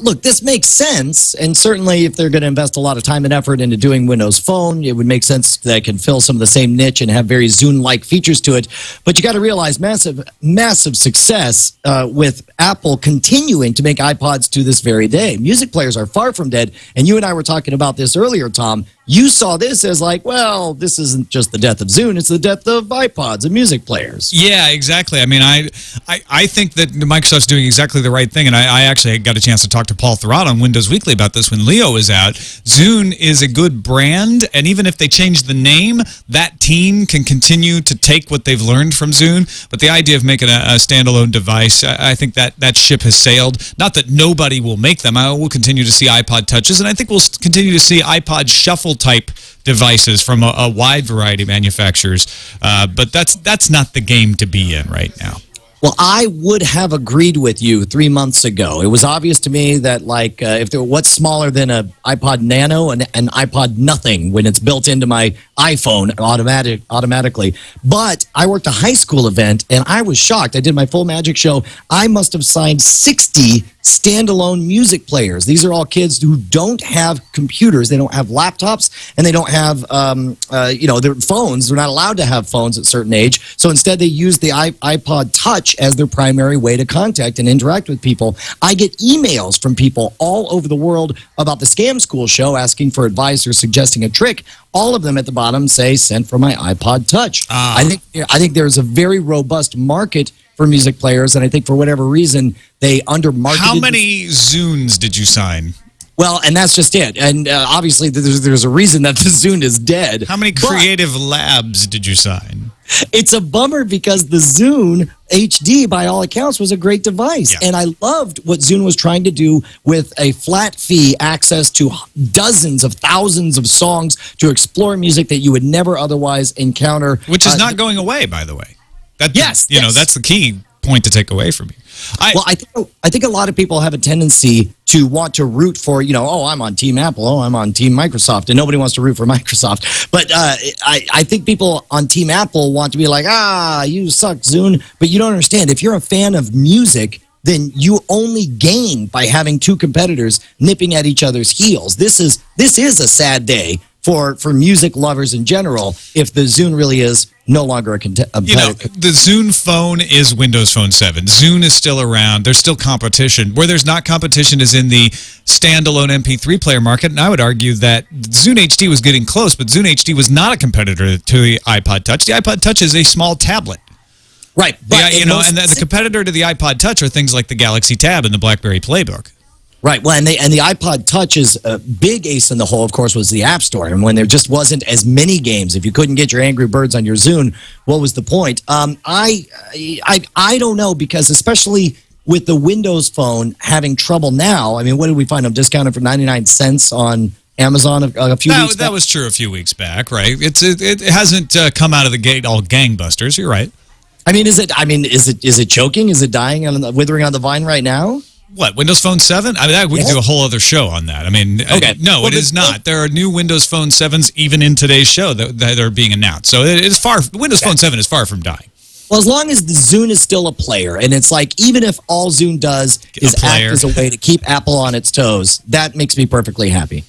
Look, this makes sense, and certainly if they're going to invest a lot of time and effort into doing Windows Phone, it would make sense that it can fill some of the same niche and have very Zune-like features to it. But you got to realize massive success with Apple continuing to make iPods to this very day. Music players are far from dead, and you and I were talking about this earlier, Tom. You saw this as like, well, this isn't just the death of Zune, it's the death of iPods and music players. Yeah, exactly. I mean, I think that Microsoft's doing exactly the right thing, and I actually got a chance to talk to Paul Thurrott on Windows Weekly about this when Leo was out. Zune is a good brand, and even if they change the name, that team can continue to take what they've learned from Zune. But the idea of making a standalone device, I think that ship has sailed. Not that nobody will make them. I will continue to see iPod Touches, and I think we'll continue to see iPod Shuffle type devices from a wide variety of manufacturers, but that's not the game to be in right now. Well, I would have agreed with you 3 months ago. It was obvious to me that, like, what's smaller than an iPod Nano and an iPod Nothing when it's built into my iPhone automatically. But I worked a high school event, and I was shocked. I did my full Magic show. I must have signed 60 standalone music players. These are all kids who don't have computers. They don't have laptops, and they don't have, their phones. They're not allowed to have phones at a certain age. So instead, they use the iPod Touch as their primary way to contact and interact with people. I get emails from people all over the world about the Scam School show asking for advice or suggesting a trick. All of them at the bottom say, sent from my iPod Touch. I think there's a very robust market for music players, and I think for whatever reason, they undermarketed. How many Zunes did you sign? Well, and that's just it. And obviously, there's a reason that the Zune is dead. How many Creative Labs did you sign? It's a bummer because the Zune HD, by all accounts, was a great device. Yeah. And I loved what Zune was trying to do with a flat fee access to dozens of thousands of songs to explore music that you would never otherwise encounter. Which is not going away, by the way. Yes. That's the key point to take away from you. I think a lot of people have a tendency to want to root for, I'm on Team Apple, I'm on Team Microsoft, and nobody wants to root for Microsoft. But I think people on Team Apple want to be like, you suck, Zune. But you don't understand. If you're a fan of music, then you only gain by having two competitors nipping at each other's heels. This is a sad day for music lovers in general if the Zune really is no longer a competitor. The Zune phone is Windows Phone 7. Zune is still around. There's still competition. Where there's not competition is in the standalone MP3 player market, and I would argue that Zune HD was getting close, but Zune HD was not a competitor to the iPod Touch. The iPod Touch is a small tablet. Right. But and the competitor to the iPod Touch are things like the Galaxy Tab and the BlackBerry Playbook. Right. Well, and the iPod Touch's big ace in the hole, of course, was the App Store. And when there just wasn't as many games, if you couldn't get your Angry Birds on your Zune, what was the point? I don't know, because especially with the Windows Phone having trouble now, I mean, what did we find them discounted for 99 cents on Amazon a few weeks back? That was true a few weeks back, right? It hasn't come out of the gate all gangbusters. You're right. Is it choking? Is it dying and withering on the vine right now? What, Windows Phone 7? We could do a whole other show on that. Okay. No, it is not. There are new Windows Phone 7s even in today's show that are being announced. So it is Windows Phone 7 is far from dying. Well, as long as the Zune is still a player, and it's like, even if all Zune does is act as a way to keep Apple on its toes, that makes me perfectly happy.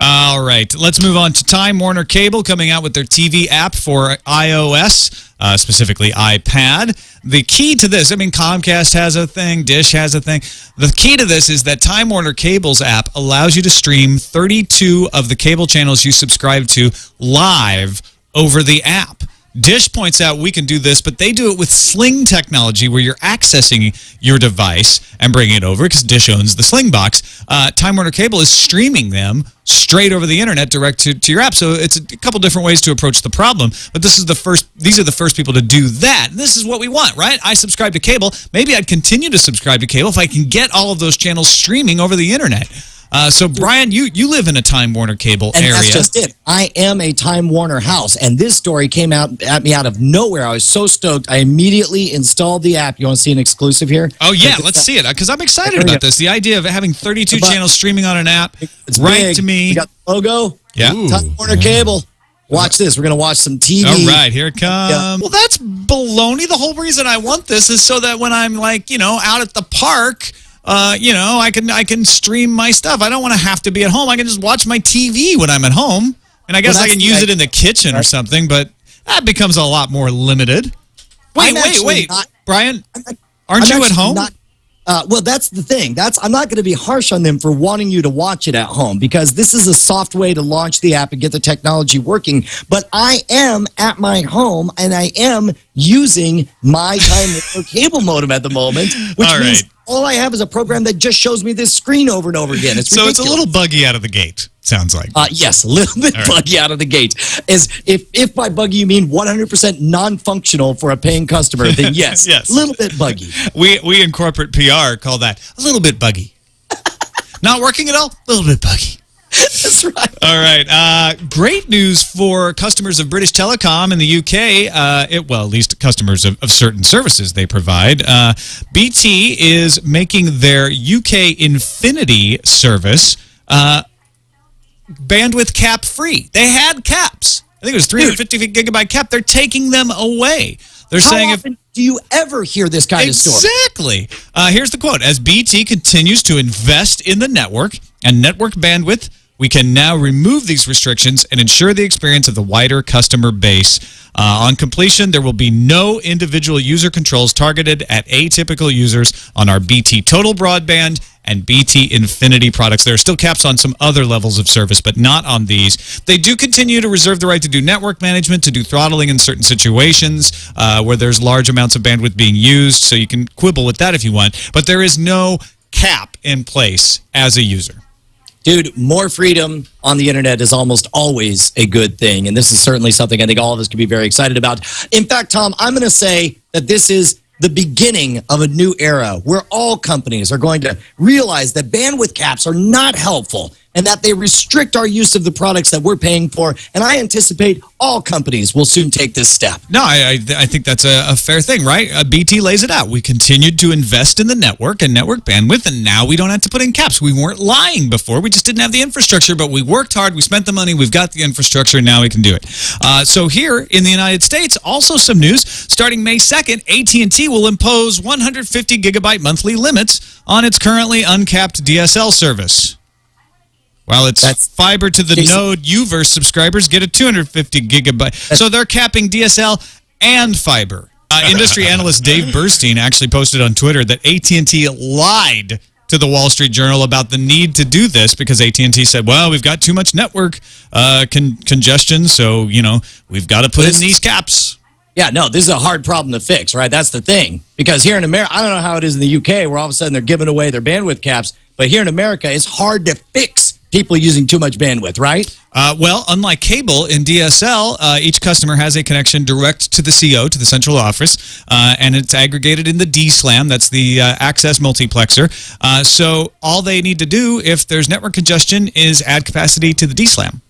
All right, let's move on to Time Warner Cable coming out with their TV app for iOS, specifically iPad. The key to this, Comcast has a thing, Dish has a thing. The key to this is that Time Warner Cable's app allows you to stream 32 of the cable channels you subscribe to live over the app. Dish points out we can do this, but they do it with Sling technology, where you're accessing your device and bringing it over, because Dish owns the Sling box. Time Warner Cable is streaming them straight over the internet direct to your app. So it's a couple different ways to approach the problem, but these are the first people to do that. And this is what we want, right? I subscribe to cable. Maybe I'd continue to subscribe to cable if I can get all of those channels streaming over the internet. So, Brian, you live in a Time Warner Cable area. And that's just it. I am a Time Warner house, and this story came out at me out of nowhere. I was so stoked. I immediately installed the app. You want to see an exclusive here? Oh, yeah, let's see it, because I'm excited about this. The idea of having 32 channels streaming on an app, it's right big. to me. You got the logo? Yeah. Time Warner Cable. Watch this. We're going to watch some TV. All right, here it comes. Yeah. Well, that's baloney. The whole reason I want this is so that when I'm, out at the park, I can stream my stuff. I don't want to have to be at home. I can just watch my TV when I'm at home. And I guess I can use it in the kitchen or something, but that becomes a lot more limited. Wait. Brian, aren't you at home? Well, that's the thing. I'm not going to be harsh on them for wanting you to watch it at home because this is a soft way to launch the app and get the technology working. But I am at my home and I am using my Time cable modem at the moment, which means all I have is a program that just shows me this screen over and over again. It's ridiculous. It's a little buggy out of the gate. Sounds like. Yes, a little bit buggy out of the gate. If by buggy you mean 100% non-functional for a paying customer, then yes, yes. A little bit buggy. We in corporate PR call that a little bit buggy. Not working at all? A little bit buggy. That's right. All right. Great news for customers of British Telecom in the UK. At least customers of certain services they provide. BT is making their UK Infinity service bandwidth cap free. They had caps. I think it was 350 gigabyte cap. They're taking them away. They're saying often do you ever hear this kind of story? Exactly. Here's the quote. As BT continues to invest in the network and network bandwidth, we can now remove these restrictions and ensure the experience of the wider customer base. On completion, there will be no individual user controls targeted at atypical users on our BT Total Broadband and BT Infinity products. There are still caps on some other levels of service, but not on these. They do continue to reserve the right to do network management, to do throttling in certain situations where there's large amounts of bandwidth being used, so you can quibble with that if you want. But there is no cap in place as a user. Dude, more freedom on the internet is almost always a good thing, and this is certainly something I think all of us can be very excited about. In fact, Tom, I'm going to say that this is the beginning of a new era where all companies are going to realize that bandwidth caps are not helpful and that they restrict our use of the products that we're paying for. And I anticipate all companies will soon take this step. No, I think that's a fair thing, right? BT lays it out. We continued to invest in the network and network bandwidth, and now we don't have to put in caps. We weren't lying before. We just didn't have the infrastructure, but we worked hard. We spent the money. We've got the infrastructure, and now we can do it. So here in the United States, also some news. Starting May 2nd, AT&T will impose 150 gigabyte monthly limits on its currently uncapped DSL service. While it's fiber to the node Uverse subscribers get a 250 gigabyte. So they're capping DSL and fiber. Industry analyst Dave Burstein actually posted on Twitter that AT&T lied to the Wall Street Journal about the need to do this because AT&T said, well, we've got too much network congestion, so, we've got to put in these caps. Yeah, no, this is a hard problem to fix, right? That's the thing. Because here in America, I don't know how it is in the UK where all of a sudden they're giving away their bandwidth caps, but here in America, it's hard to fix people using too much bandwidth, right? Well, unlike cable, in DSL, each customer has a connection direct to the CO, to the central office, and it's aggregated in the DSLAM. That's the access multiplexer. So all they need to do, if there's network congestion, is add capacity to the DSLAM.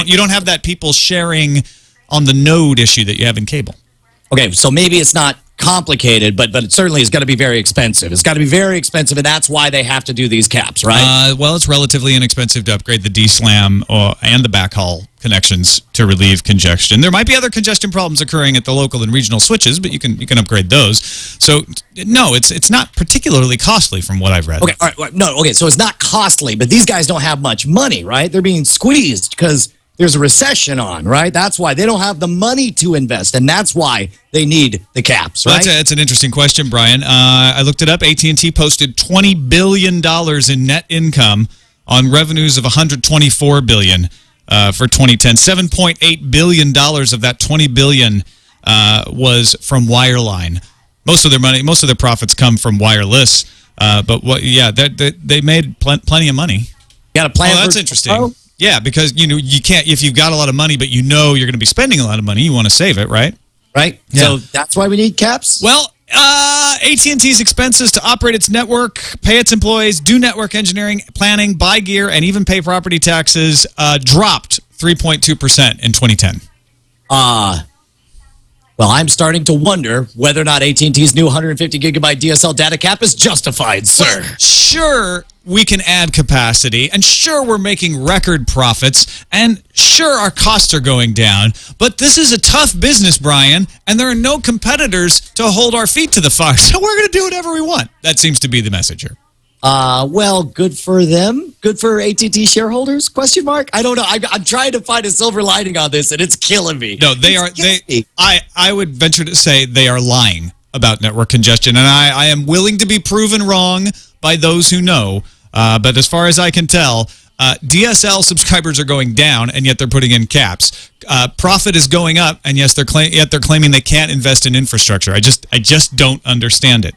You don't have that people sharing on the node issue that you have in cable. Okay, so maybe it's not complicated, but it certainly is going to be very expensive. It's got to be very expensive, and that's why they have to do these caps, right? Well, it's relatively inexpensive to upgrade the DSLAM and the backhaul connections to relieve congestion. There might be other congestion problems occurring at the local and regional switches, but you can upgrade those. So, no, it's not particularly costly from what I've read. Okay, all right, no, okay, so it's not costly, but these guys don't have much money, right? They're being squeezed because there's a recession on, right? That's why they don't have the money to invest, and that's why they need the caps, right? That's an interesting question, Brian. I looked it up. AT&T posted $20 billion in net income on revenues of $124 billion for 2010. $7.8 billion of that $20 billion was from wireline. Most of their money, most of their profits come from wireless. But they made plenty of money. You got a plan? Oh, that's interesting. Yeah, because you can't, if you've got a lot of money, but you're going to be spending a lot of money, you want to save it, right? Right. Yeah. So that's why we need caps. Well, AT&T's expenses to operate its network, pay its employees, do network engineering, planning, buy gear, and even pay property taxes dropped 3.2% in 2010. Well, I'm starting to wonder whether or not AT&T's new 150 gigabyte DSL data cap is justified, sir. Well, sure, we can add capacity, and sure, we're making record profits, and sure, our costs are going down, but this is a tough business, Brian, and there are no competitors to hold our feet to the fire, so we're going to do whatever we want. That seems to be the message here. Well, good for them. Good for AT&T shareholders? Question mark? I don't know. I'm trying to find a silver lining on this, and it's killing me. No, they are. I would venture to say they are lying about network congestion, and I am willing to be proven wrong by those who know. But as far as I can tell, DSL subscribers are going down, and yet they're putting in caps. Profit is going up, and yet they're claiming they can't invest in infrastructure. I just don't understand it.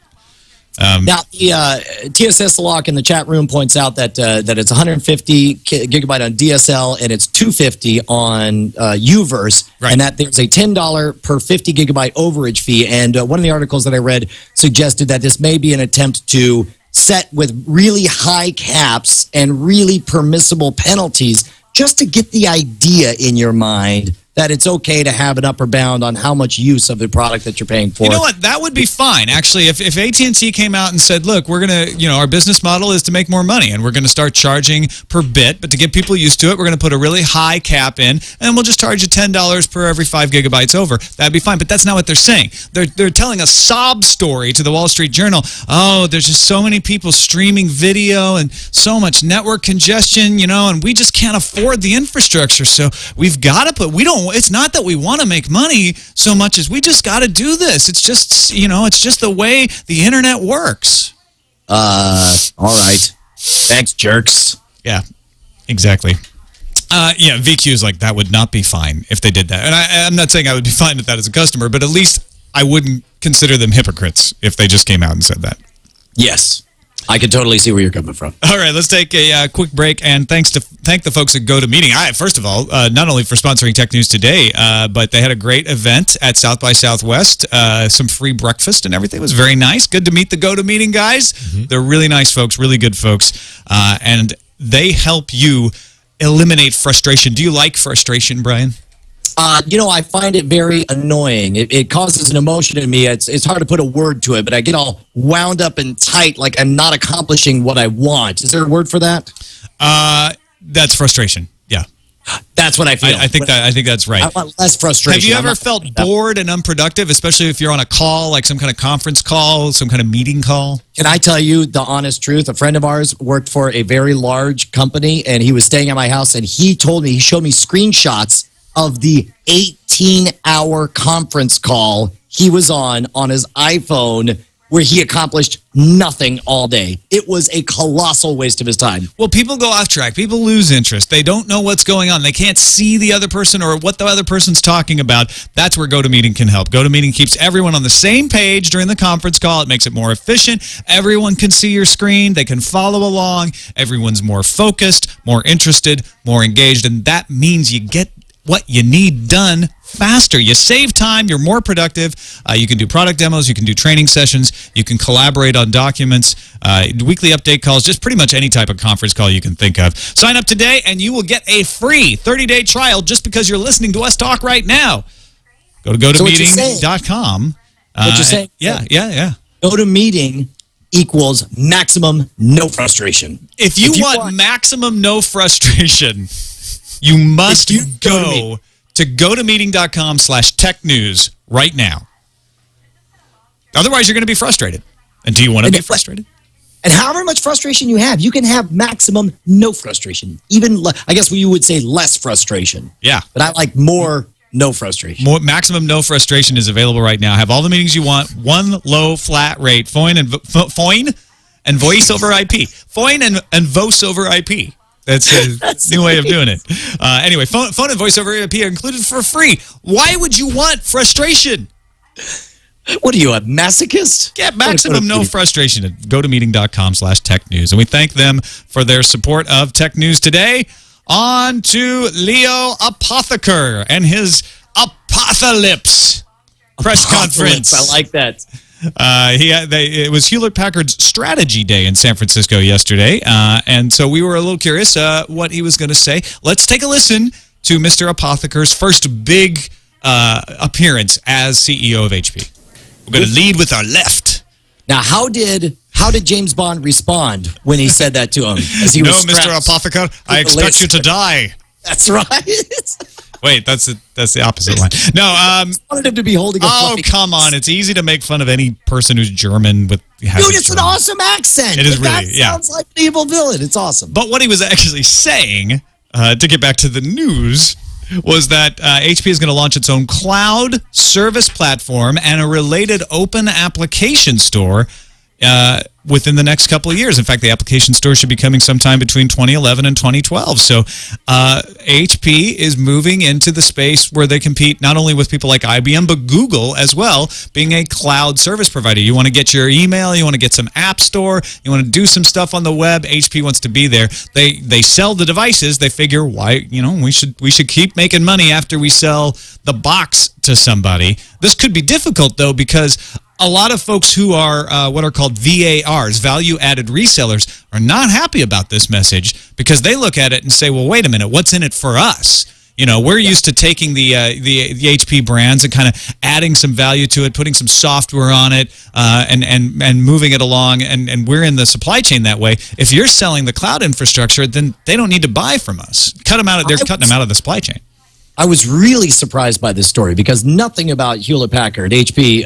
Now, the TSS Lock in the chat room points out that it's 150 gigabyte on DSL and it's 250 on Uverse, right. And that there's a $10 per 50 gigabyte overage fee. And one of the articles that I read suggested that this may be an attempt to set with really high caps and really permissible penalties just to get the idea in your mind that it's okay to have an upper bound on how much use of the product that you're paying for. You know what? That would be fine. Actually, if AT&T came out and said, look, we're going to, our business model is to make more money, and we're going to start charging per bit, but to get people used to it, we're going to put a really high cap in, and we'll just charge you $10 per every 5 gigabytes over. That'd be fine, but that's not what they're saying. They're telling a sob story to the Wall Street Journal. Oh, there's just so many people streaming video and so much network congestion, and we just can't afford the infrastructure, so we've got to put, it's not that we want to make money so much as we just got to do this. It's just, it's just the way the internet works. All right. Thanks, jerks. Yeah, exactly. VQ is like, that would not be fine if they did that. And I'm not saying I would be fine with that as a customer, but at least I wouldn't consider them hypocrites if they just came out and said that. Yes. I can totally see where you're coming from. All right, let's take a quick break, and thank the folks at GoToMeeting. First of all, not only for sponsoring Tech News Today, but they had a great event at South by Southwest, some free breakfast and everything. It was very nice. Good to meet the GoToMeeting guys. Mm-hmm. They're really nice folks, really good folks, and they help you eliminate frustration. Do you like frustration, Brian? I find it very annoying. It causes an emotion in me. It's hard to put a word to it, but I get all wound up and tight like I'm not accomplishing what I want. Is there a word for that? That's frustration. Yeah. That's what I feel. I think that's right. I want less frustration. Have you ever felt bored and unproductive, especially if you're on a call, like some kind of conference call, some kind of meeting call? Can I tell you the honest truth? A friend of ours worked for a very large company, and he was staying at my house, and he showed me screenshots of the 18-hour conference call he was on his iPhone where he accomplished nothing all day. It was a colossal waste of his time. Well, people go off track. People lose interest. They don't know what's going on. They can't see the other person or what the other person's talking about. That's where GoToMeeting can help. GoToMeeting keeps everyone on the same page during the conference call. It makes it more efficient. Everyone can see your screen. They can follow along. Everyone's more focused, more interested, more engaged, and that means you get what you need done faster. You save time. You're more productive. You can do product demos. You can do training sessions. You can collaborate on documents, weekly update calls, just pretty much any type of conference call you can think of. Sign up today, and you will get a free 30-day trial just because you're listening to us talk right now. Go to GoToMeeting.com. What you're saying? Yeah. GoToMeeting equals maximum no frustration. If you want maximum no frustration, you must go to GoToMeeting.com/technews right now. Otherwise, you're going to be frustrated. And do you want to be frustrated? And however much frustration you have, you can have maximum no frustration. Even, I guess you would say less frustration. Yeah. But I like more no frustration. Maximum no frustration is available right now. Have all the meetings you want. One low flat rate. Foin and voice over IP. Foin and voice over IP. That's a new way of doing it. Anyway, phone and voice over IP are included for free. Why would you want frustration? What are you, a masochist? Get maximum no frustration at GoToMeeting.com/technews. And we thank them for their support of Tech News Today. On to Leo Apotheker and his Apocalypse press conference. I like that. It was Hewlett-Packard's strategy day in San Francisco yesterday, and so we were a little curious what he was going to say. Let's take a listen to Mr. Apotheker's first big appearance as CEO of HP. We're going to lead with our left. Now, how did James Bond respond when he said that to him? As he Mr. Apotheker, I expect you to die. That's right. Wait, that's the opposite line. No, I wanted him to be holding a fluffy come on. It's easy to make fun of any person who's German with Dude, it's an awesome accent. It is really, that sounds like an evil villain. It's awesome. But what he was actually saying, to get back to the news, was that HP is going to launch its own cloud service platform and a related open application store within the next couple of years. In fact, the application store should be coming sometime between 2011 and 2012. So HP is moving into the space where they compete not only with people like IBM, but Google as well, being a cloud service provider. You want to get your email, you want to get some app store, you want to do some stuff on the web, HP wants to be there. They sell the devices. They figure, why, we should keep making money after we sell the box to somebody. This could be difficult, though, because a lot of folks who are what are called VARs, value-added resellers, are not happy about this message because they look at it and say, well, wait a minute, what's in it for us? We're used to taking the HP brands and kind of adding some value to it, putting some software on it, and moving it along, and we're in the supply chain that way. If you're selling the cloud infrastructure, then they don't need to buy from us. They're cutting them out of the supply chain. I was really surprised by this story because nothing about Hewlett-Packard, HP,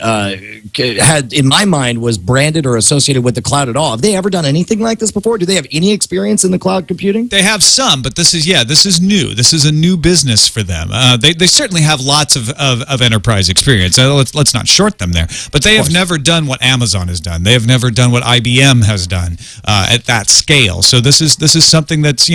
had, in my mind, was branded or associated with the cloud at all. Have they ever done anything like this before? Do they have any experience in the cloud computing? They have some, but this is new. This is a new business for them. They certainly have lots of enterprise experience. Let's not short them there. But they have never done what Amazon has done. They have never done what IBM has done at that scale. So this is something that's,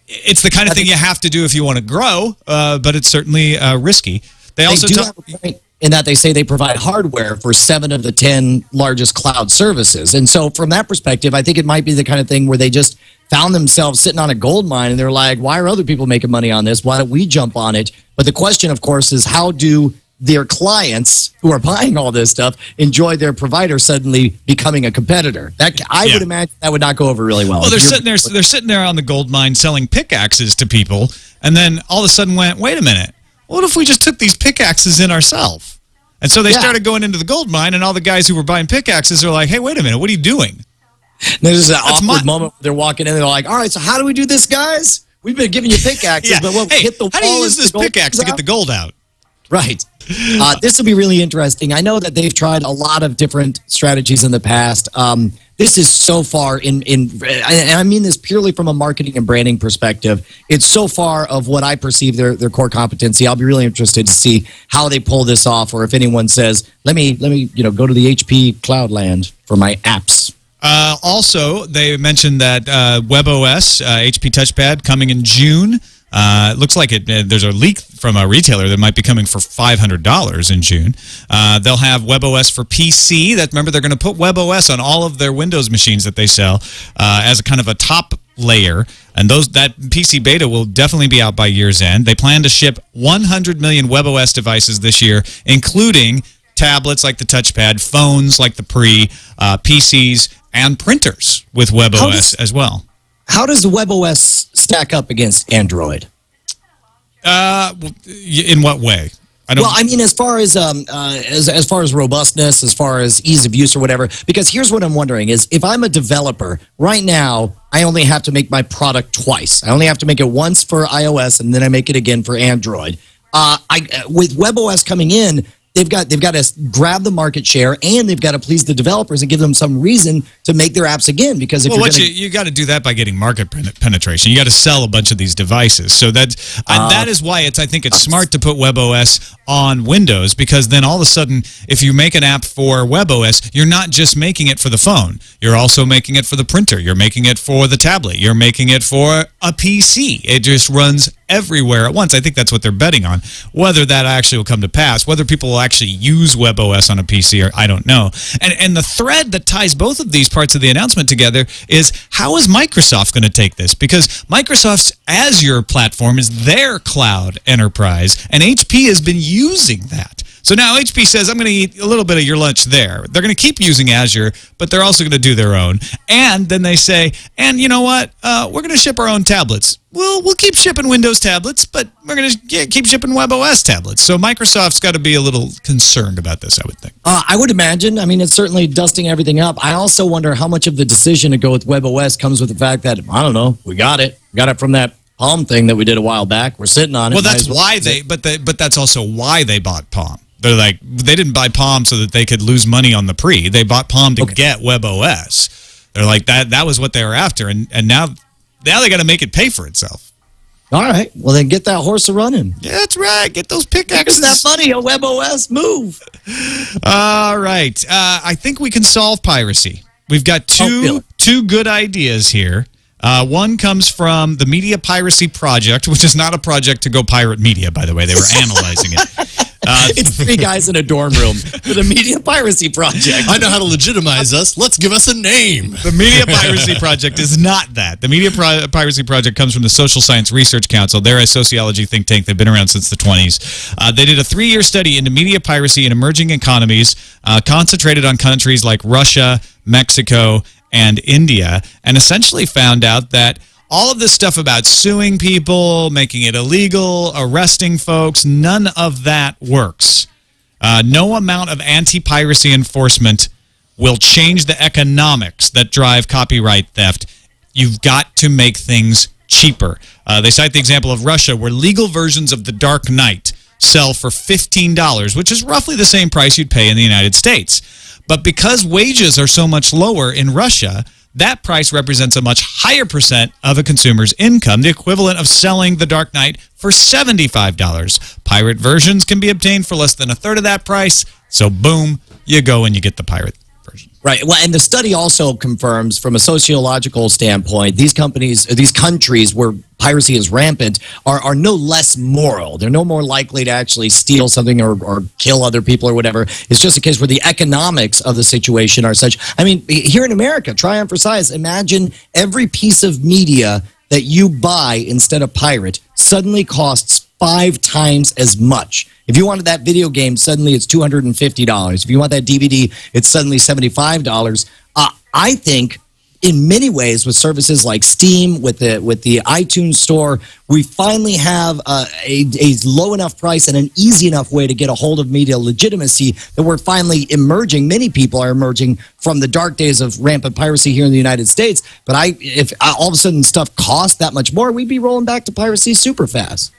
it's the kind of thing you have to do if you want to grow, but it's certainly risky. They also do have a point in that they say they provide hardware for 7 of the 10 largest cloud services. And so from that perspective, I think it might be the kind of thing where they just found themselves sitting on a gold mine and they're like, why are other people making money on this? Why don't we jump on it? But the question, of course, is how do their clients who are buying all this stuff enjoy their provider suddenly becoming a competitor? I would imagine that would not go over really well. Well, they're sitting there on the gold mine selling pickaxes to people, and then all of a sudden went, wait a minute, what if we just took these pickaxes in ourselves? And so they started going into the gold mine, and all the guys who were buying pickaxes are like, hey, wait a minute, what are you doing? There's an awkward moment where they're walking in and they're like, all right, so how do we do this, guys? We've been giving you pickaxes, but we'll hit the wall. How do you use this pickaxe to get the gold out? Right. This will be really interesting. I know that they've tried a lot of different strategies in the past. This is so far and I mean this purely from a marketing and branding perspective. It's so far of what I perceive their core competency. I'll be really interested to see how they pull this off, or if anyone says, let me go to the HP Cloudland for my apps. Also, they mentioned that WebOS, HP Touchpad, coming in June. It looks like there's a leak from a retailer that might be coming for $500 in June. They'll have WebOS for PC. Remember, they're going to put WebOS on all of their Windows machines that they sell as a kind of a top layer. And that PC beta will definitely be out by year's end. They plan to ship 100 million WebOS devices this year, including tablets like the touchpad, phones like the PCs, and printers with WebOS as well. How does WebOS stack up against Android? In what way? I mean, as far as robustness, as far as ease of use or whatever. Because here's what I'm wondering: is if I'm a developer right now, I only have to make my product twice. I only have to make it once for iOS, and then I make it again for Android. With WebOS coming in, they've got to grab the market share, and they've got to please the developers and give them some reason to make their apps again. Because if you got to do that by getting market penetration. You got to sell a bunch of these devices. So that is why I think it's smart to put WebOS on Windows, because then all of a sudden, if you make an app for WebOS, you're not just making it for the phone. You're also making it for the printer. You're making it for the tablet. You're making it for a PC. It just runs everywhere at once. I think that's what they're betting on. Whether that actually will come to pass, whether people will actually use WebOS on a PC, I don't know. And the thread that ties both of these parts of the announcement together is, how is Microsoft going to take this? Because Microsoft's Azure platform is their cloud enterprise, and HP has been using that. So now HP says, I'm going to eat a little bit of your lunch there. They're going to keep using Azure, but they're also going to do their own. And then they say, and you know what? We're going to ship our own tablets. We'll keep shipping Windows tablets, but we're going to keep shipping WebOS tablets. So Microsoft's got to be a little concerned about this, I would think. I would imagine. I mean, it's certainly dusting everything up. I also wonder how much of the decision to go with WebOS comes with the fact that, I don't know, we got it. We got it from that Palm thing that we did a while back. We're sitting on it. Well, that's why but that's also why they bought Palm. They're like, they didn't buy Palm so that they could lose money on the pre. They bought Palm to get WebOS. They're like, that was what they were after. And now they got to make it pay for itself. All right. Well, then get that horse a running. Yeah, that's right. Get those pickaxes. Get that money, a WebOS. Move. All right. I think we can solve piracy. We've got two good ideas here. One comes from the Media Piracy Project, which is not a project to go pirate media, by the way. They were analyzing it. It's three guys in a dorm room for the Media Piracy Project. I know how to legitimize us. Let's give us a name. The Media Piracy Project is not that. The Media Piracy Project comes from the Social Science Research Council. They're a sociology think tank. They've been around since the 20s. They did a 3-year study into media piracy in emerging economies, concentrated on countries like Russia, Mexico, and India, and essentially found out that all of this stuff about suing people, making it illegal, arresting folks, none of that works. No amount of anti-piracy enforcement will change the economics that drive copyright theft. You've got to make things cheaper. They cite the example of Russia, where legal versions of The Dark Knight sell for $15, which is roughly the same price you'd pay in the United States. But because wages are so much lower in Russia, that price represents a much higher percent of a consumer's income, the equivalent of selling The Dark Knight for $75. Pirate versions can be obtained for less than a third of that price, so boom, you go and you get the pirate version. Right. Well, and the study also confirms from a sociological standpoint, these countries where piracy is rampant are no less moral. They're no more likely to actually steal something or kill other people or whatever. It's just a case where the economics of the situation are such. I mean, here in America, Triumph for Size, imagine every piece of media that you buy instead of pirate suddenly costs 5 times as much. If you wanted that video game, suddenly it's $250. If you want that DVD, it's suddenly $75. I think in many ways with services like Steam, with the iTunes store, we finally have a low enough price and an easy enough way to get a hold of media legitimacy that we're finally emerging. Many people are emerging from the dark days of rampant piracy here in the United States. But if all of a sudden stuff costs that much more, we'd be rolling back to piracy super fast.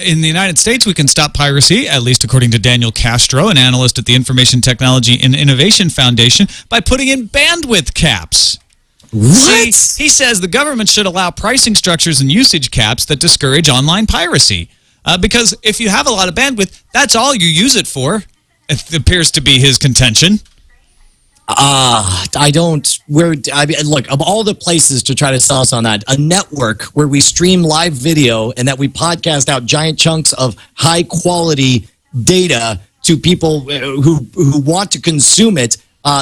In the United States, we can stop piracy, at least according to Daniel Castro, an analyst at the Information Technology and Innovation Foundation, by putting in bandwidth caps. What? See, he says the government should allow pricing structures and usage caps that discourage online piracy. Because if you have a lot of bandwidth, that's all you use it for. It appears to be his contention. Look, of all the places to try to sell us on that, a network where we stream live video and that we podcast out giant chunks of high quality data to people who want to consume it.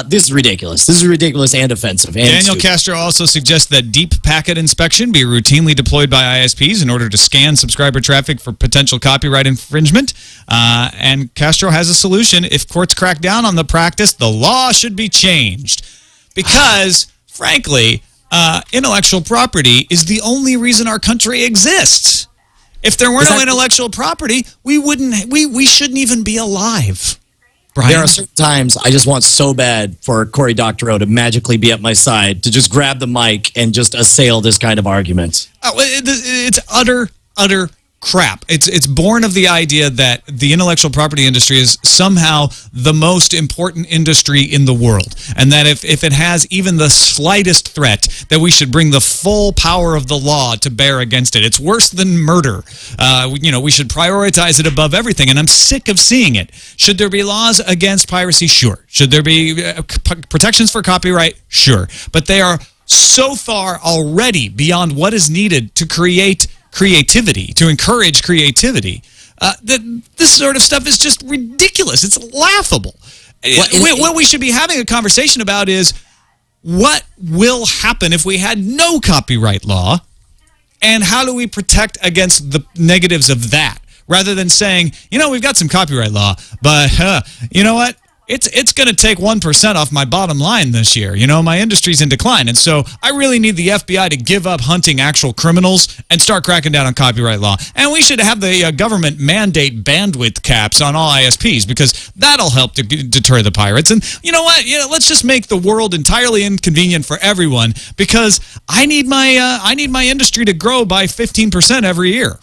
This is ridiculous. This is ridiculous and offensive. And Daniel Castro also suggests that deep packet inspection be routinely deployed by ISPs in order to scan subscriber traffic for potential copyright infringement. And Castro has a solution. If courts crack down on the practice, the law should be changed. Because, frankly, intellectual property is the only reason our country exists. If there were no intellectual property, we shouldn't even be alive. Brian? There are certain times I just want so bad for Cory Doctorow to magically be at my side, to just grab the mic and just assail this kind of argument. It's utter crap. It's born of the idea that the intellectual property industry is somehow the most important industry in the world, and that if it has even the slightest threat, that we should bring the full power of the law to bear against it. It's worse than murder. We should prioritize it above everything, and I'm sick of seeing it. Should there be laws against piracy? Sure. Should there be protections for copyright? Sure. But they are so far already beyond what is needed to create creativity, to encourage creativity, that this sort of stuff is just ridiculous. It's laughable. What we should be having a conversation about is what will happen if we had no copyright law, and how do we protect against the negatives of that, rather than saying, we've got some copyright law, but you know what? it's going to take 1% off my bottom line this year. You know, my industry's in decline. And so I really need the FBI to give up hunting actual criminals and start cracking down on copyright law. And we should have the government mandate bandwidth caps on all ISPs because that'll help to deter the pirates. And you know what? Let's just make the world entirely inconvenient for everyone because I need my industry to grow by 15% every year.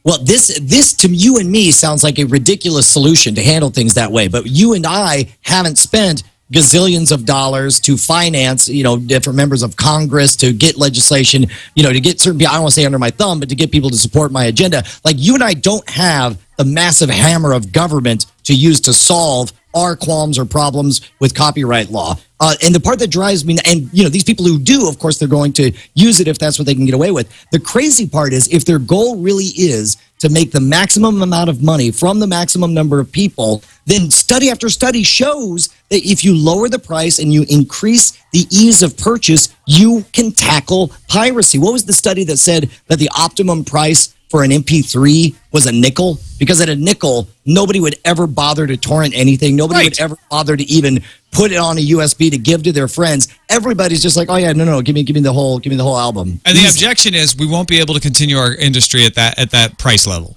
Well, this to you and me sounds like a ridiculous solution to handle things that way. But you and I haven't spent gazillions of dollars to finance, different members of Congress to get legislation, to get certain people, I don't want to say under my thumb, but to get people to support my agenda. Like you and I don't have the massive hammer of government to use to solve our qualms or problems with copyright law. And the part that drives me, and these people who do, of course, they're going to use it if that's what they can get away with. The crazy part is if their goal really is to make the maximum amount of money from the maximum number of people, then study after study shows that if you lower the price and you increase the ease of purchase, you can tackle piracy. What was the study that said that the optimum price for an MP3 was a nickel? Because at a nickel, nobody would ever bother to torrent anything. Nobody would ever bother to even put it on a USB to give to their friends. Everybody's just like, oh yeah, no, give me the whole album. And the objection is we won't be able to continue our industry at that price level.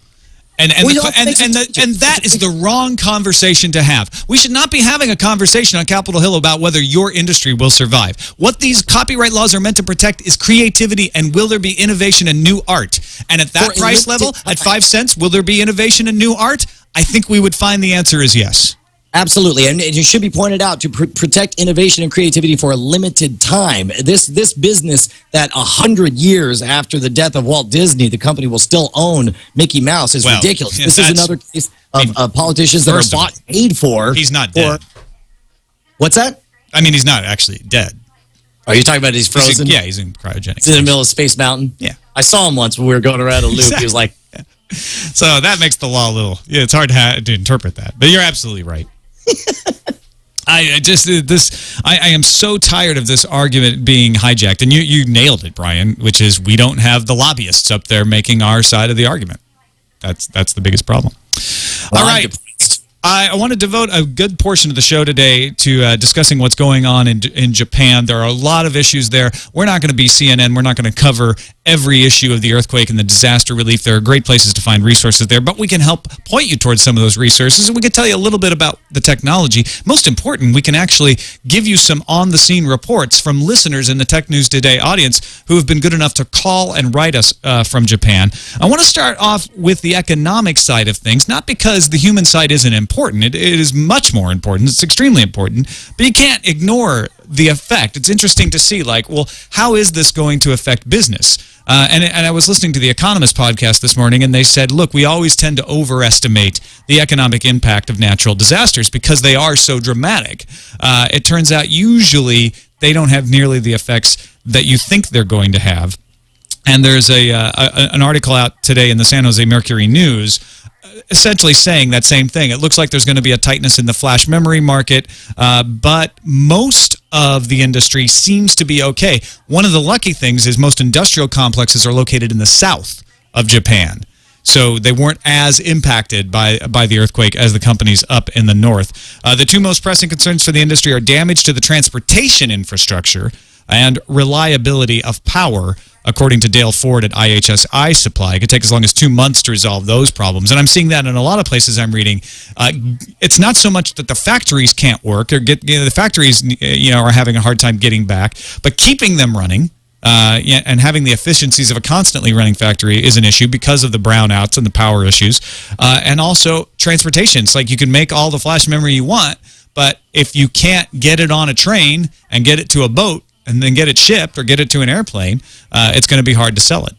And that is the wrong conversation to have. We should not be having a conversation on Capitol Hill about whether your industry will survive. What these copyright laws are meant to protect is creativity and will there be innovation and new art. And at that price level, at 5 cents, will there be innovation and new art? I think we would find the answer is yes. Absolutely, and it should be pointed out to protect innovation and creativity for a limited time. This business that 100 years after the death of Walt Disney, the company will still own Mickey Mouse is ridiculous. This is another case of politicians that are bought and paid for. He's not dead. What's that? I mean, he's not actually dead. Are you talking about he's frozen? He's in cryogenic. He's in the middle of Space Mountain? Yeah. I saw him once when we were going around a loop. Exactly. He was like... So that makes the law a little... it's hard to interpret that. But you're absolutely right. I am so tired of this argument being hijacked, and you nailed it, Brian, which is we don't have the lobbyists up there making our side of the argument. That's the biggest problem. All right. I want to devote a good portion of the show today to discussing what's going on in Japan. There are a lot of issues there. We're not going to be CNN. We're not going to cover every issue of the earthquake and the disaster relief. There are great places to find resources there, but we can help point you towards some of those resources, and we can tell you a little bit about the technology. Most important, we can actually give you some on-the-scene reports from listeners in the Tech News Today audience who have been good enough to call and write us from Japan. I want to start off with the economic side of things, not because the human side isn't important. It is much more important. It's extremely important, but you can't ignore the effect. It's interesting to see, how is this going to affect business? And I was listening to the Economist podcast this morning, and they said, look, we always tend to overestimate the economic impact of natural disasters because they are so dramatic. It turns out usually they don't have nearly the effects that you think they're going to have. And there's an article out today in the San Jose Mercury News essentially saying that same thing. It looks like there's going to be a tightness in the flash memory market, but most of the industry seems to be okay. One of the lucky things is most industrial complexes are located in the south of Japan. So they weren't as impacted by the earthquake as the companies up in the north. The two most pressing concerns for the industry are damage to the transportation infrastructure and reliability of power, according to Dale Ford at IHS Supply. It could take as long as 2 months to resolve those problems. And I'm seeing that in a lot of places I'm reading. It's not so much that the factories can't work or the factories are having a hard time getting back, but keeping them running and having the efficiencies of a constantly running factory is an issue because of the brownouts and the power issues. And also transportation. It's like you can make all the flash memory you want, but if you can't get it on a train and get it to a boat, and then get it shipped or get it to an airplane, it's going to be hard to sell it.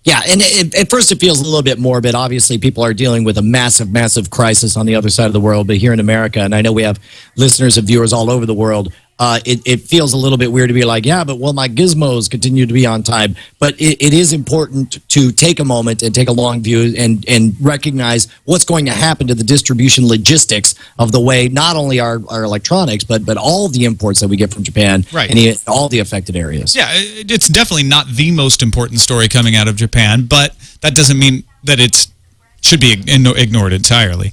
Yeah, and at first it feels a little bit morbid. Obviously, people are dealing with a massive, massive crisis on the other side of the world. But here in America, and I know we have listeners and viewers all over the world, it feels a little bit weird to be like, yeah, but my gizmos continue to be on time. But it is important to take a moment and take a long view and recognize what's going to happen to the distribution logistics of the way not only our electronics, but all the imports that we get from Japan and all the affected areas. Yeah, it's definitely not the most important story coming out of Japan, but that doesn't mean that it's should be ignored entirely.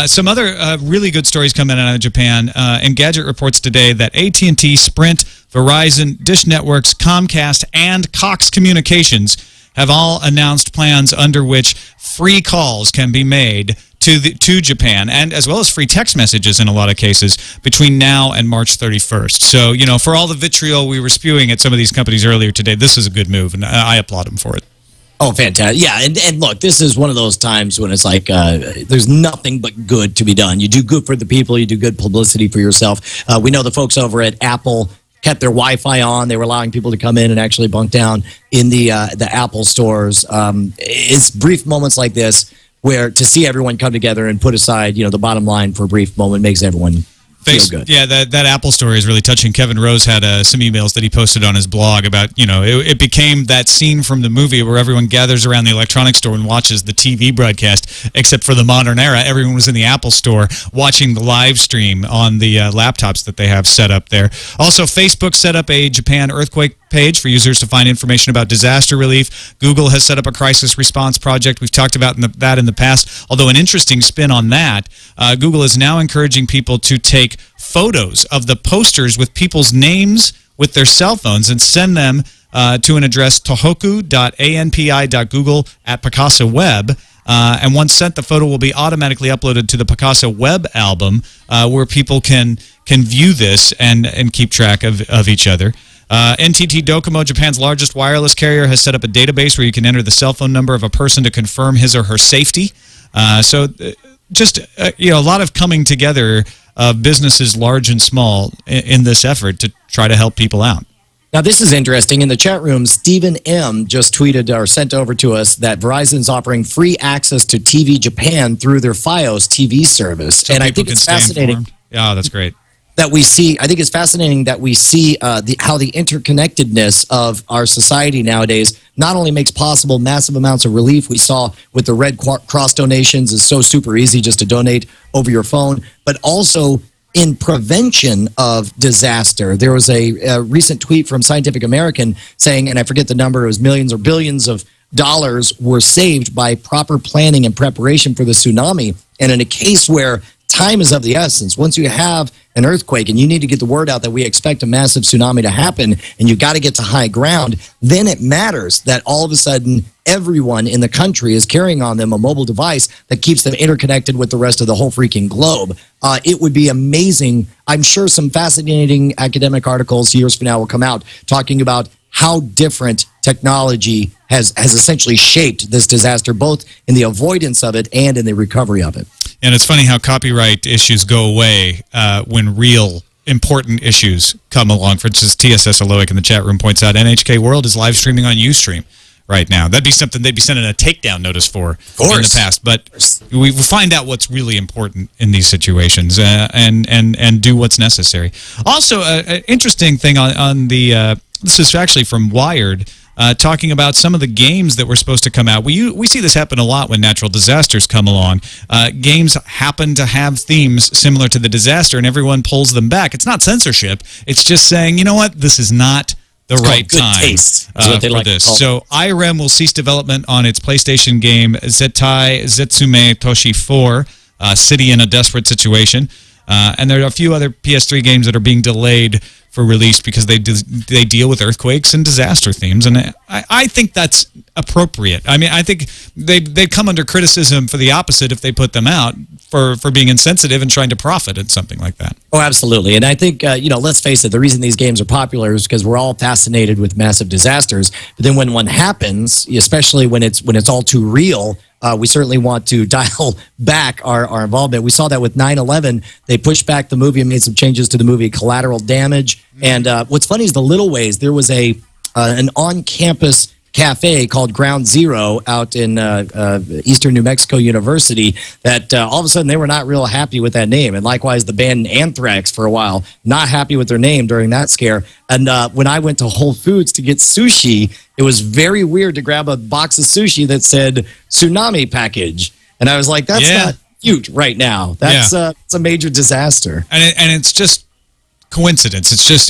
Some other really good stories coming out of Japan. Engadget reports today that AT&T, Sprint, Verizon, Dish Networks, Comcast, and Cox Communications have all announced plans under which free calls can be made to Japan, and as well as free text messages in a lot of cases between now and March 31st. So, for all the vitriol we were spewing at some of these companies earlier today, this is a good move, and I applaud them for it. Oh, fantastic. Yeah, and look, this is one of those times when it's like there's nothing but good to be done. You do good for the people. You do good publicity for yourself. We know the folks over at Apple kept their Wi-Fi on. They were allowing people to come in and actually bunk down in the Apple stores. It's brief moments like this where to see everyone come together and put aside, the bottom line for a brief moment makes everyone feel good. Yeah, that Apple story is really touching. Kevin Rose had some emails that he posted on his blog about, it became that scene from the movie where everyone gathers around the electronics store and watches the TV broadcast, except for the modern era. Everyone was in the Apple store watching the live stream on the laptops that they have set up there. Also, Facebook set up a Japan earthquake page for users to find information about disaster relief. Google has set up a crisis response project. We've talked about that in the past, although an interesting spin on that. Google is now encouraging people to take photos of the posters with people's names with their cell phones and send them to an address tohoku.anpi.google@Picasa Web. And once sent, the photo will be automatically uploaded to the Picasa Web album where people can view this and keep track of each other. NTT Docomo, Japan's largest wireless carrier, has set up a database where you can enter the cell phone number of a person to confirm his or her safety. Just a lot of coming together of businesses large and small in this effort to try to help people out. Now, this is interesting. In the chat room, Stephen M. just tweeted or sent over to us that Verizon's offering free access to TV Japan through their Fios TV service. So and I think it's fascinating. Yeah, that's great. I think it's fascinating that we see how the interconnectedness of our society nowadays not only makes possible massive amounts of relief. We saw with the Red Cross donations, it's so super easy just to donate over your phone, but also in prevention of disaster. There was a recent tweet from Scientific American saying, and I forget the number, it was millions or billions of dollars were saved by proper planning and preparation for the tsunami. And in a case where time is of the essence, once you have an earthquake and you need to get the word out that we expect a massive tsunami to happen and you got to get to high ground, then it matters that all of a sudden everyone in the country is carrying on them a mobile device that keeps them interconnected with the rest of the whole freaking globe. It would be amazing. I'm sure some fascinating academic articles years from now will come out talking about how different technology has essentially shaped this disaster, both in the avoidance of it and in the recovery of it. And it's funny how copyright issues go away when real important issues come along. For instance, TSS Aloic in the chat room points out NHK World is live streaming on Ustream right now. That'd be something they'd be sending a takedown notice for in the past. But we find out what's really important in these situations and do what's necessary. Also, an interesting thing on the this is actually from Wired, talking about some of the games that were supposed to come out. We see this happen a lot when natural disasters come along. Games happen to have themes similar to the disaster, and everyone pulls them back. It's not censorship. It's just saying, you know what, this is not the right time for this. So IREM will cease development on its PlayStation game Zettai Zetsume Toshi 4, City in a Desperate Situation. And there are a few other PS3 games that are being delayed for release because they deal with earthquakes and disaster themes, and I think that's appropriate. I mean, I think they come under criticism for the opposite if they put them out for being insensitive and trying to profit at something like that. Oh, absolutely. And I think let's face it, the reason these games are popular is because we're all fascinated with massive disasters. But then when one happens, especially when it's all too real, we certainly want to dial back our involvement. We saw that with 9/11. They pushed back the movie and made some changes to the movie Collateral Damage. And what's funny is the little ways. There was an on-campus cafe called Ground Zero out in Eastern New Mexico University that all of a sudden they were not real happy with that name. And likewise, the band Anthrax for a while, not happy with their name during that scare. And when I went to Whole Foods to get sushi, it was very weird to grab a box of sushi that said tsunami package. And I was like, that's not cute right now. That's it's a major disaster. And it's just coincidence. It's just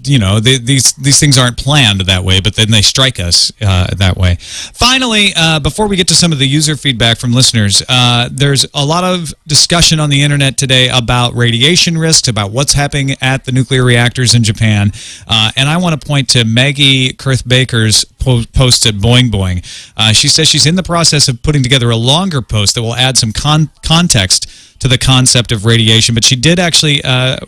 these things aren't planned that way, but then they strike us that way. Finally, before we get to some of the user feedback from listeners, there's a lot of discussion on the internet today about radiation risks, about what's happening at the nuclear reactors in Japan, and I want to point to Maggie Kurth-Baker's post at Boing Boing. She says she's in the process of putting together a longer post that will add some context to the concept of radiation, but she did actually.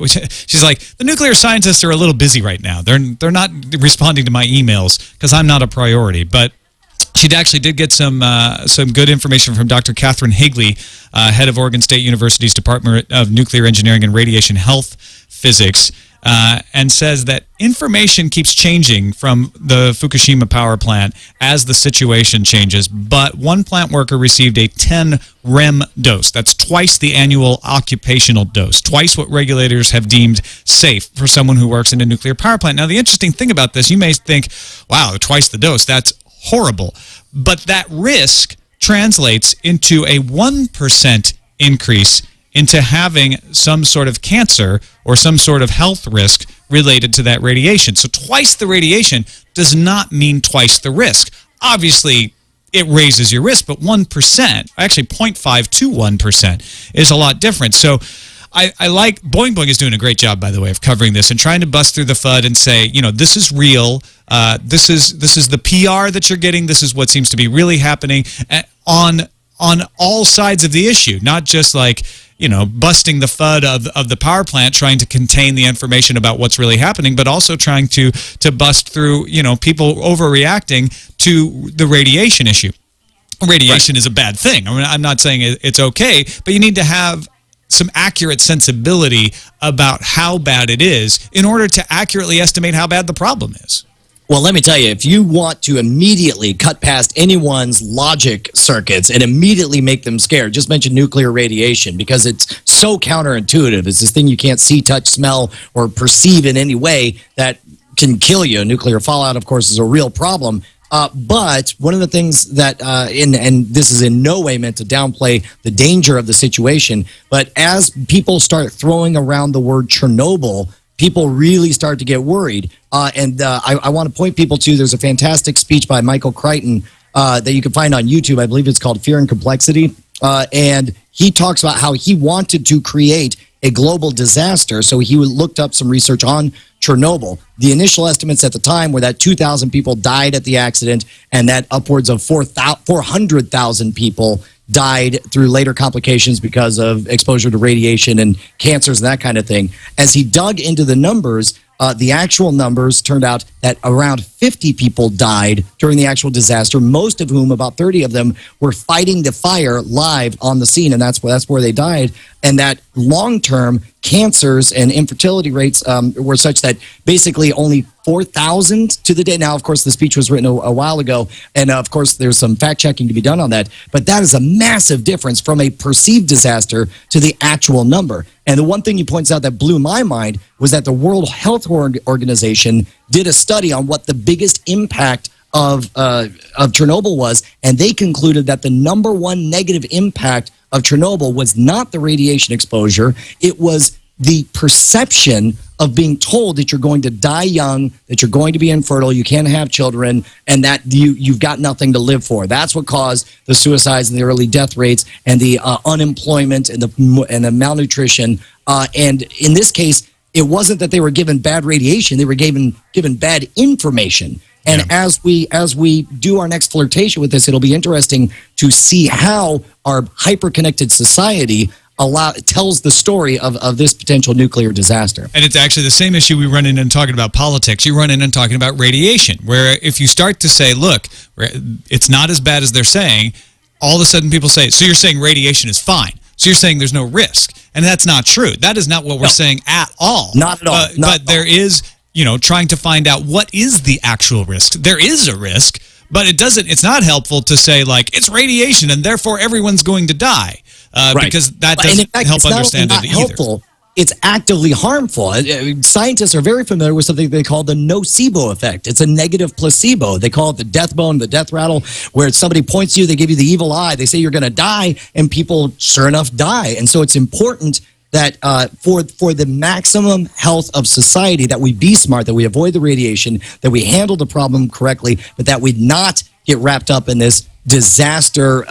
She's like, the nuclear scientists are a little busy right now. They're not responding to my emails because I'm not a priority. But she actually did get some good information from Dr. Catherine Higley, head of Oregon State University's Department of Nuclear Engineering and Radiation Health Physics. And says that information keeps changing from the Fukushima power plant as the situation changes, but one plant worker received a 10 REM dose. That's twice the annual occupational dose, twice what regulators have deemed safe for someone who works in a nuclear power plant. Now, the interesting thing about this, you may think, wow, twice the dose, that's horrible. But that risk translates into a 1% increase into having some sort of cancer or some sort of health risk related to that radiation. So twice the radiation does not mean twice the risk. Obviously, it raises your risk, but 1%, actually 0.5 to 1%, is a lot different. So I like, Boing Boing is doing a great job, by the way, of covering this and trying to bust through the FUD and say, this is real. This is the PR that you're getting. This is what seems to be really happening on all sides of the issue, not just like, busting the FUD of the power plant, trying to contain the information about what's really happening, but also trying to bust through, people overreacting to the radiation issue. Radiation is a bad thing. I mean, I'm not saying it's okay, but you need to have some accurate sensibility about how bad it is in order to accurately estimate how bad the problem is. Well, let me tell you, if you want to immediately cut past anyone's logic circuits and immediately make them scared, just mention nuclear radiation because it's so counterintuitive. It's this thing you can't see, touch, smell, or perceive in any way that can kill you. Nuclear fallout, of course, is a real problem. But one of the things that, and this is in no way meant to downplay the danger of the situation, but as people start throwing around the word Chernobyl, people really start to get worried. I want to point people to, there's a fantastic speech by Michael Crichton that you can find on YouTube. I believe it's called Fear and Complexity. And he talks about how he wanted to create a global disaster. So he looked up some research on Chernobyl. The initial estimates at the time were that 2,000 people died at the accident and that upwards of 400,000 people died through later complications because of exposure to radiation and cancers and that kind of thing. As he dug into the numbers, the actual numbers turned out that around 50 people died during the actual disaster, most of whom, about 30 of them, were fighting the fire live on the scene, and that's where they died. And that long-term cancers and infertility rates were such that basically only 4,000 to the day. Now, of course, the speech was written a while ago, and of course, there's some fact-checking to be done on that. But that is a massive difference from a perceived disaster to the actual number. And the one thing he points out that blew my mind was that the World Health Organization did a study on what the biggest impact of Chernobyl was, and they concluded that the number one negative impact of Chernobyl was not the radiation exposure, it was the perception of being told that you're going to die young, that you're going to be infertile, you can't have children, and that you've got nothing to live for. That's what caused the suicides and the early death rates and the unemployment and the malnutrition. And in this case, it wasn't that they were given bad radiation, they were given bad information. And as we do our next flirtation with this, it'll be interesting to see how our hyper-connected society tells the story of this potential nuclear disaster. And it's actually the same issue we run in and talking about politics. You run in and talking about radiation, where if you start to say, look, it's not as bad as they're saying, all of a sudden people say, so you're saying radiation is fine. So you're saying there's no risk. And that's not true. That is not what we're saying at all. Not at all. But there is, trying to find out what is the actual risk. There is a risk, but it's not helpful to say, like, it's radiation and therefore everyone's going to die. Because that doesn't help understand it either. Helpful. It's actively harmful. Scientists are very familiar with something they call the nocebo effect. It's a negative placebo. They call it the death bone, the death rattle, where somebody points to you, they give you the evil eye, they say you're going to die, and people, sure enough, die. And so it's important that for the maximum health of society, that we be smart, that we avoid the radiation, that we handle the problem correctly, but that we not get wrapped up in this disaster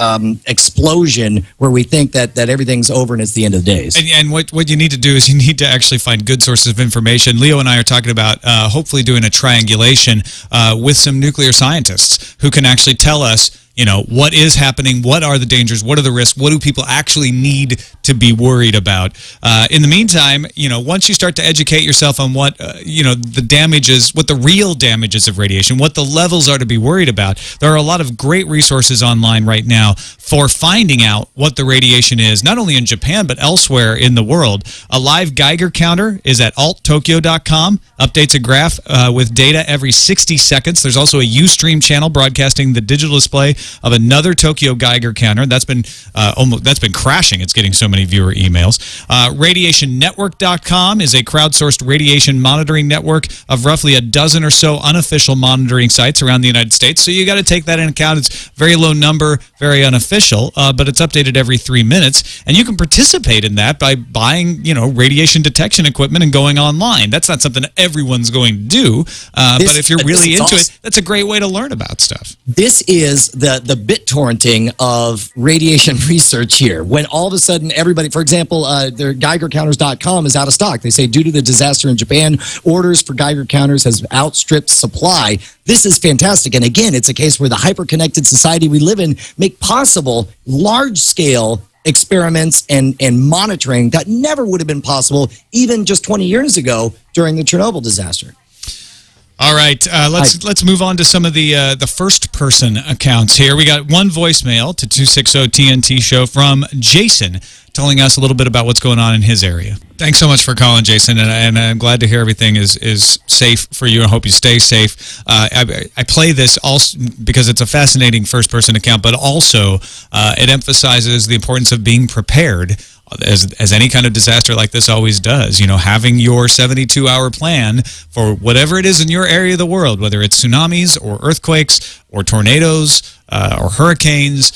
explosion where we think that everything's over and it's the end of the days. And what you need to do is you need to actually find good sources of information. Leo and I are talking about hopefully doing a triangulation with some nuclear scientists who can actually tell us, what is happening, what are the dangers, what are the risks, what do people actually need to be worried about. In the meantime, once you start to educate yourself on what, the damages, what the real damages of radiation, what the levels are to be worried about, there are a lot of great resources online right now for finding out what the radiation is, not only in Japan, but elsewhere in the world. A live Geiger counter is at alttokyo.com, updates a graph with data every 60 seconds. There's also a Ustream channel broadcasting the digital display of another Tokyo Geiger counter. That's been crashing. It's getting so many viewer emails. RadiationNetwork.com is a crowdsourced radiation monitoring network of roughly a dozen or so unofficial monitoring sites around the United States. So you got to take that into account. It's very low number, very unofficial, but it's updated every 3 minutes. And you can participate in that by buying, radiation detection equipment and going online. That's not something everyone's going to do. But if you're really into it, that's a great way to learn about stuff. This is the BitTorrenting of radiation research here. When all of a sudden everybody, for example, their GeigerCounters.com is out of stock. They say due to the disaster in Japan, orders for Geiger counters has outstripped supply. This is fantastic. And again, it's a case where the hyper-connected society we live in make possible large-scale experiments and monitoring that never would have been possible even just 20 years ago during the Chernobyl disaster. All right, let's move on to some of the first-person accounts here. We got one voicemail to 260-TNT show from Jason telling us a little bit about what's going on in his area. Thanks so much for calling, Jason, and I'm glad to hear everything is safe for you. I hope you stay safe. I play this also because it's a fascinating first-person account, but also it emphasizes the importance of being prepared, as any kind of disaster like this always does. Having your 72-hour plan for whatever it is in your area of the world, whether it's tsunamis or earthquakes or tornadoes or hurricanes,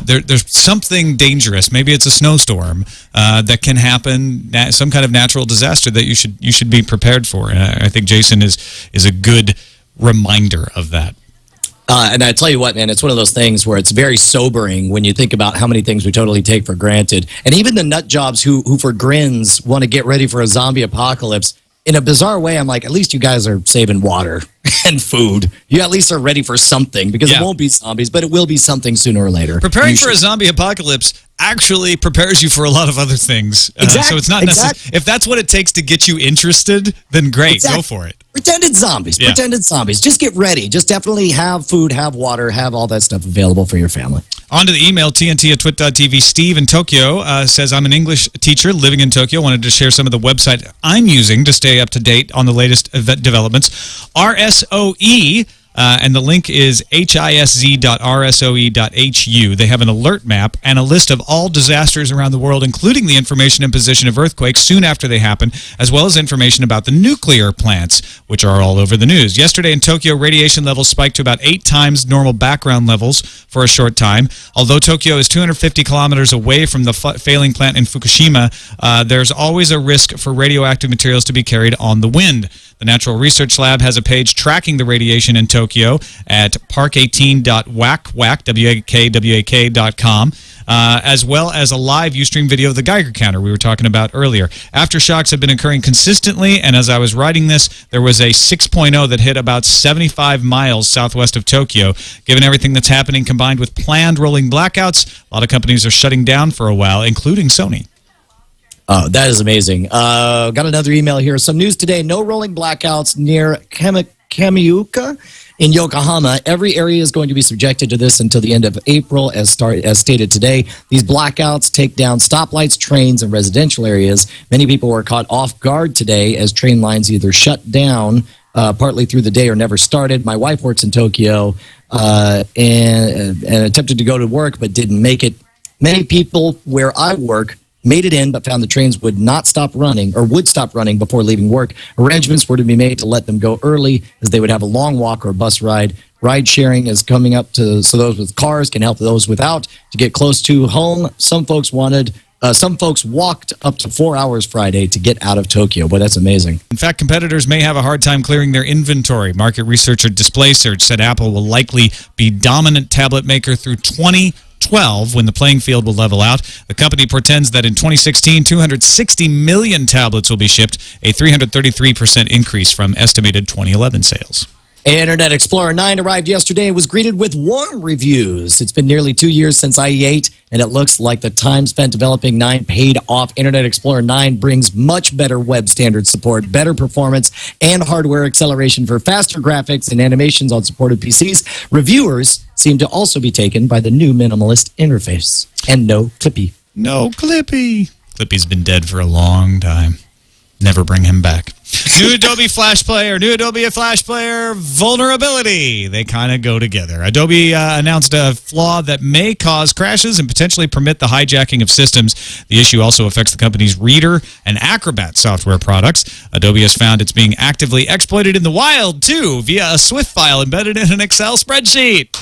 there's something dangerous. Maybe it's a snowstorm that can happen, some kind of natural disaster that you should be prepared for. And I think Jason is a good reminder of that. And I tell you what, man, it's one of those things where it's very sobering when you think about how many things we totally take for granted. And even the nut jobs who for grins want to get ready for a zombie apocalypse. In a bizarre way, I'm like, at least you guys are saving water and food. You at least are ready for something, because it won't be zombies, but it will be something sooner or later. Preparing for a zombie apocalypse actually prepares you for a lot of other things. So it's not necessary. If that's what it takes to get you interested, then great, go for it. Pretended zombies. Just get ready. Just definitely have food, have water, have all that stuff available for your family. On to the email, TNT@twit.tv. Steve in Tokyo says, I'm an English teacher living in Tokyo. Wanted to share some of the website I'm using to stay up to date on the latest developments. RSOE, and the link is hisz.rsoe.hu. They have an alert map and a list of all disasters around the world, including the information and position of earthquakes soon after they happen, as well as information about the nuclear plants, which are all over the news. Yesterday in Tokyo, radiation levels spiked to about 8 times normal background levels for a short time. Although Tokyo is 250 kilometers away from the failing plant in Fukushima, there's always a risk for radioactive materials to be carried on the wind. The Natural Research Lab has a page tracking the radiation in Tokyo at park18.wakwak.com, as well as a live Ustream video of the Geiger counter we were talking about earlier. Aftershocks have been occurring consistently, and as I was writing this, there was a 6.0 that hit about 75 miles southwest of Tokyo. Given everything that's happening, combined with planned rolling blackouts, a lot of companies are shutting down for a while, including Sony. Oh, that is amazing. Got another email here. Some news today. No rolling blackouts near Kamiuka in Yokohama. Every area is going to be subjected to this until the end of April, as stated today. These blackouts take down stoplights, trains, and residential areas. Many people were caught off guard today as train lines either shut down partly through the day or never started. My wife works in Tokyo and attempted to go to work but didn't make it. Many people where I work made it in, but found the trains would stop running before leaving work. Arrangements were to be made to let them go early, as they would have a long walk or a bus ride. Ride sharing is coming up so those with cars can help those without to get close to home. Some folks wanted Some folks walked up to 4 hours Friday to get out of Tokyo. Boy, that's amazing. In fact, competitors may have a hard time clearing their inventory. Market researcher DisplaySearch said Apple will likely be dominant tablet maker through 2012 when the playing field will level out. The company portends that in 2016, 260 million tablets will be shipped, a 333% increase from estimated 2011 sales. Internet Explorer 9 arrived yesterday and was greeted with warm reviews. It's been nearly 2 years since IE8, and it looks like the time spent developing 9 paid off. Internet Explorer 9 brings much better web standard support, better performance, and hardware acceleration for faster graphics and animations on supported PCs. Reviewers seem to also be taken by the new minimalist interface. And no Clippy. No Clippy. Clippy's been dead for a long time. Never bring him back. New Adobe Flash Player, new Adobe Flash Player vulnerability. They kind of go together. Adobe announced a flaw that may cause crashes and potentially permit the hijacking of systems. The issue also affects the company's Reader and Acrobat software products. Adobe has found it's being actively exploited in the wild, too, via a Swift file embedded in an Excel spreadsheet.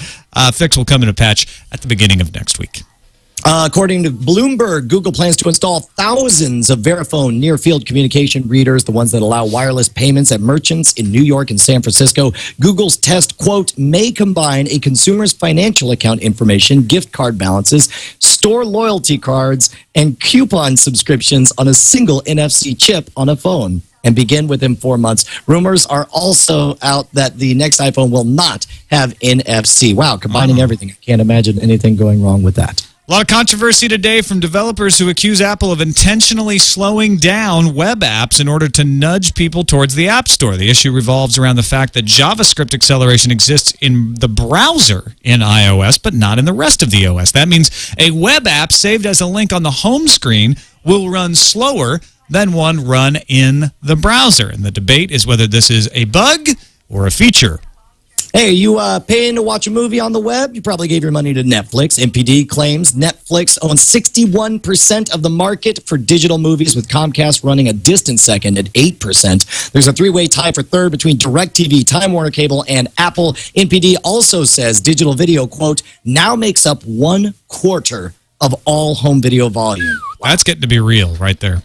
Fix will come in a patch at the beginning of next week. According to Bloomberg, Google plans to install thousands of Verifone near-field communication readers, the ones that allow wireless payments at merchants in New York and San Francisco. Google's test, quote, may combine a consumer's financial account information, gift card balances, store loyalty cards, and coupon subscriptions on a single NFC chip on a phone and begin within 4 months. Rumors are also out that the next iPhone will not have NFC. Wow, combining everything. I can't imagine anything going wrong with that. A lot of controversy today from developers who accuse Apple of intentionally slowing down web apps in order to nudge people towards the App Store. The issue revolves around the fact that JavaScript acceleration exists in the browser in iOS, but not in the rest of the OS. That means a web app saved as a link on the home screen will run slower than one run in the browser. And the debate is whether this is a bug or a feature. Hey, you paying to watch a movie on the web? You probably gave your money to Netflix. NPD claims Netflix owns 61% of the market for digital movies, with Comcast running a distant second at 8%. There's a three-way tie for third between DirecTV, Time Warner Cable, and Apple. NPD also says digital video, quote, now makes up 1/4 of all home video volume. Wow. That's getting to be real right there.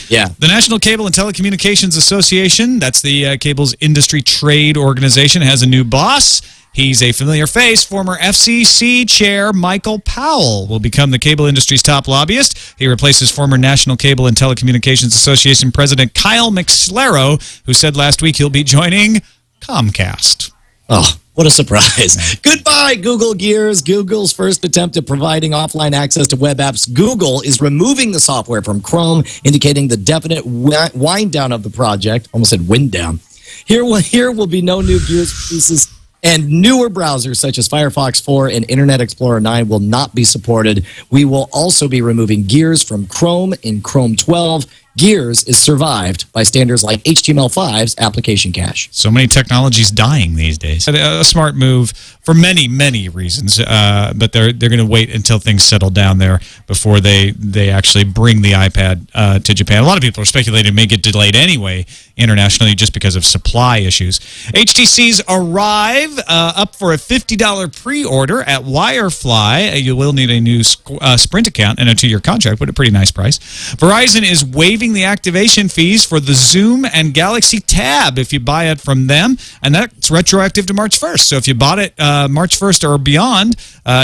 Yeah. The National Cable and Telecommunications Association, that's the cable's industry trade organization, has a new boss. He's a familiar face. Former FCC chair Michael Powell will become the cable industry's top lobbyist. He replaces former National Cable and Telecommunications Association President Kyle McSlero, who said last week he'll be joining Comcast. Oh, what a surprise. Goodbye, Google Gears. Google's first attempt at providing offline access to web apps. Google is removing the software from Chrome, indicating the definite wind down of the project. Almost said wind down. Here will be no new Gears pieces, and newer browsers such as Firefox 4 and Internet Explorer 9 will not be supported. We will also be removing Gears from Chrome in Chrome 12. Gears is survived by standards like HTML5's application cache. So many technologies dying these days. A smart move for many, many reasons, but they're going to wait until things settle down there before they actually bring the iPad to Japan. A lot of people are speculating it may get delayed anyway internationally just because of supply issues. HTC's arrive up for a $50 pre-order at Wirefly. You will need a new Sprint account and a 2-year contract, but a pretty nice price. Verizon is waiving the activation fees for the Zoom and Galaxy Tab if you buy it from them, and that's retroactive to March 1st. So if you bought it March 1st or beyond,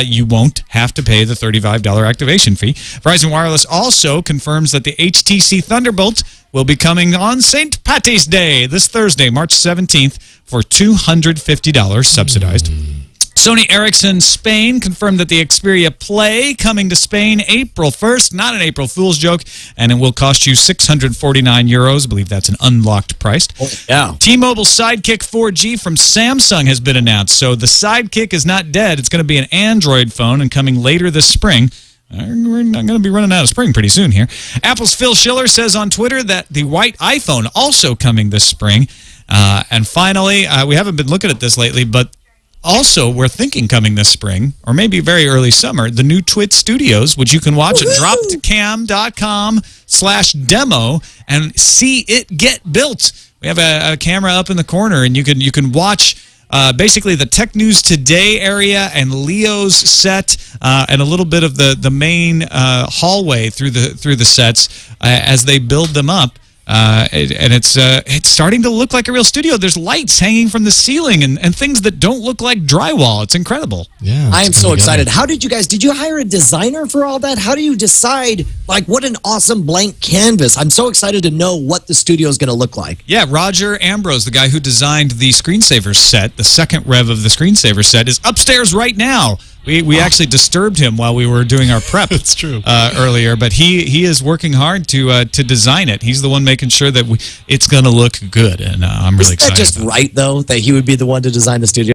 you won't have to pay the $35 activation fee. Verizon Wireless also confirms that the HTC Thunderbolt will be coming on St. Patty's Day this Thursday, March 17th, for $250 subsidized. Sony Ericsson Spain confirmed that the Xperia Play coming to Spain April 1st, not an April Fool's joke, and it will cost you €649. I believe that's an unlocked price. Oh, yeah. T-Mobile Sidekick 4G from Samsung has been announced. So the Sidekick is not dead. It's going to be an Android phone and coming later this spring. We're not going to be running out of spring pretty soon here. Apple's Phil Schiller says on Twitter that the white iPhone also coming this spring. And finally, we haven't been looking at this lately, but also, we're thinking coming this spring, or maybe very early summer, the new Twit Studios, which you can watch at droptocam.com/demo and see it get built. We have a camera up in the corner, and you can watch basically the Tech News Today area and Leo's set, and a little bit of the main hallway through the sets as they build them up. And it's starting to look like a real studio. There's lights hanging from the ceiling and things that don't look like drywall. It's incredible. Yeah, I am so excited. How did did you hire a designer for all that? How do you decide, like, what an awesome blank canvas? I'm so excited to know what the studio is going to look like. Yeah, Roger Ambrose, the guy who designed the Screensaver set, the second rev of the Screensaver set, is upstairs right now. We actually disturbed him while we were doing our prep. That's true. Earlier, but he is working hard to design it. He's the one making sure that it's going to look good, and I'm really excited. Isn't that just right, though, that he would be the one to design the studio?